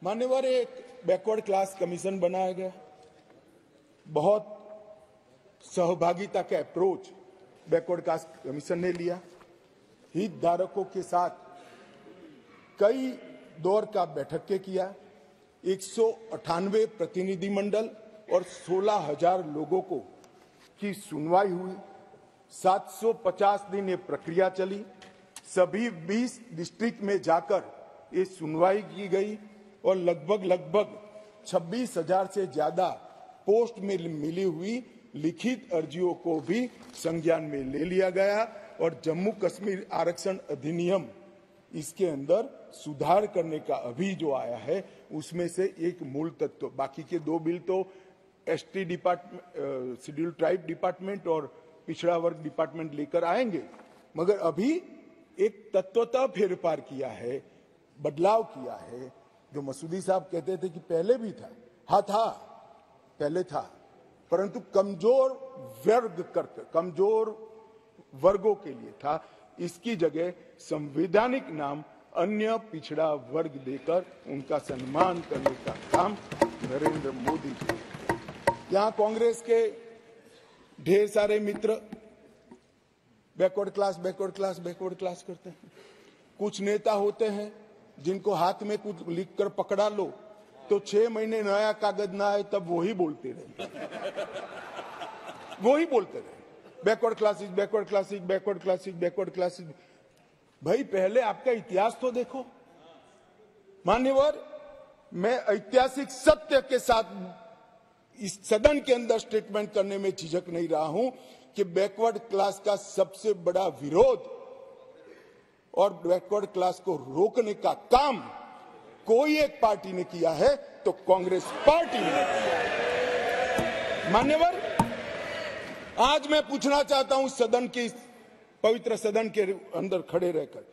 मान्यवर, एक backward class commission बनाया गया। बहुत सहभागिता का अप्रोच बैकवर्ड क्लास कमीशन ने लिया। हितधारकों के साथ कई दौर का बैठक के किया। 198 प्रतिनिधिमंडल और 16,000 लोगों को की सुनवाई हुई। 750 दिन ये प्रक्रिया चली। सभी 20 डिस्ट्रिक्ट में जाकर ये सुनवाई की गई और लगभग 26,000 से ज्यादा पोस्ट में मिली हुई लिखित अर्जियों को भी संज्ञान में ले लिया गया और जम्मू कश्मीर आरक्षण अधिनियम इसके अंदर सुधार करने का अभी जो आया है उसमें से एक मूल तत्व, बाकी के दो बिल तो ST department, schedule tribe department और पिछड़ा वर्ग डिपार्टमेंट लेकर आएंगे, मगर अभी एक तत्वतः फेरफार किया है, बदलाव किया है। जो मसूदी साहब कहते थे कि पहले भी था, हाँ था, पहले था, परंतु कमजोर वर्गों के लिए था। इसकी जगह संवैधानिक नाम अन्य पिछड़ा वर्ग देकर उनका सम्मान करने का काम नरेंद्र मोदी जी। यहाँ कांग्रेस के ढेर सारे मित्र बैकवर्ड क्लास करते हैं। कुछ नेता होते हैं जिनको हाथ में कुछ लिखकर पकड़ा लो तो 6 महीने नया कागज ना आए तब वही बोलते रहे बैकवर्ड क्लासेस। भाई पहले आपका इतिहास तो देखो। मान्यवर, मैं ऐतिहासिक सत्य के साथ इस सदन के अंदर स्टेटमेंट करने में झिझक नहीं रहा हूं कि बैकवर्ड क्लास का सबसे बड़ा विरोध और बैकवर्ड क्लास को रोकने का काम कोई एक पार्टी ने किया है तो कांग्रेस पार्टी ने किया है। मान्यवर, आज मैं पूछना चाहता हूं सदन के, पवित्र सदन के अंदर खड़े रहकर,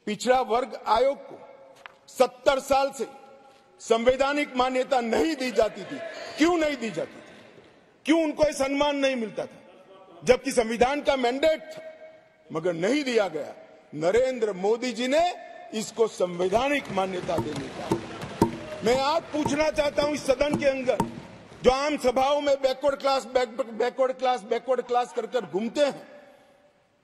पिछड़ा वर्ग आयोग को 70 साल से संवैधानिक मान्यता नहीं दी जाती थी। क्यों नहीं दी जाती थी? क्यों उनको सम्मान नहीं मिलता था? जबकि संविधान का मैंडेट था, मगर नहीं दिया गया। नरेंद्र मोदी जी ने इसको संवैधानिक मान्यता देने का। मैं आज पूछना चाहता हूं इस सदन के अंदर जो आम सभाओं में बैकवर्ड क्लास कर घूमते हैं,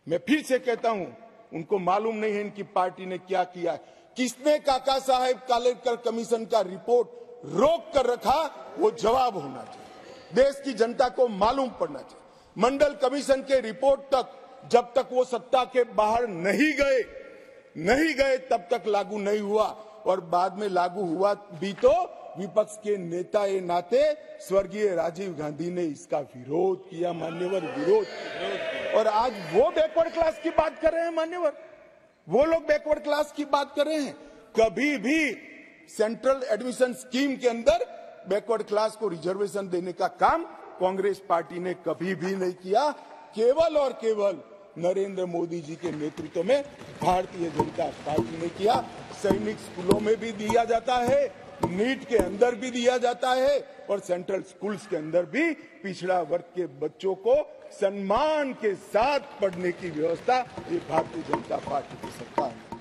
मैं फिर से कहता हूं, उनको मालूम नहीं है इनकी पार्टी ने क्या किया। किसने काका साहेब कालेकर कमीशन का रिपोर्ट रोक कर रखा, वो जवाब होना चाहिए। देश की जनता को मालूम पड़ना चाहिए। मंडल कमीशन के रिपोर्ट तक जब तक वो सत्ता के बाहर नहीं गए तब तक लागू नहीं हुआ, और बाद में लागू हुआ भी तो विपक्ष के नेता ए नाते स्वर्गीय राजीव गांधी ने इसका विरोध किया। मान्यवर, विरोध। और आज वो बैकवर्ड क्लास की बात कर रहे हैं। मान्यवर, वो लोग बैकवर्ड क्लास की बात कर रहे हैं। कभी भी सेंट्रल एडमिशन स्कीम के अंदर बैकवर्ड क्लास को रिजर्वेशन देने का काम कांग्रेस पार्टी ने कभी भी नहीं किया। केवल और केवल नरेंद्र मोदी जी के नेतृत्व में भारतीय जनता पार्टी ने किया। सैनिक स्कूलों में भी दिया जाता है, नीट के अंदर भी दिया जाता है, और सेंट्रल स्कूल्स के अंदर भी पिछड़ा वर्ग के बच्चों को सम्मान के साथ पढ़ने की व्यवस्था ये भारतीय जनता पार्टी की सरकार है।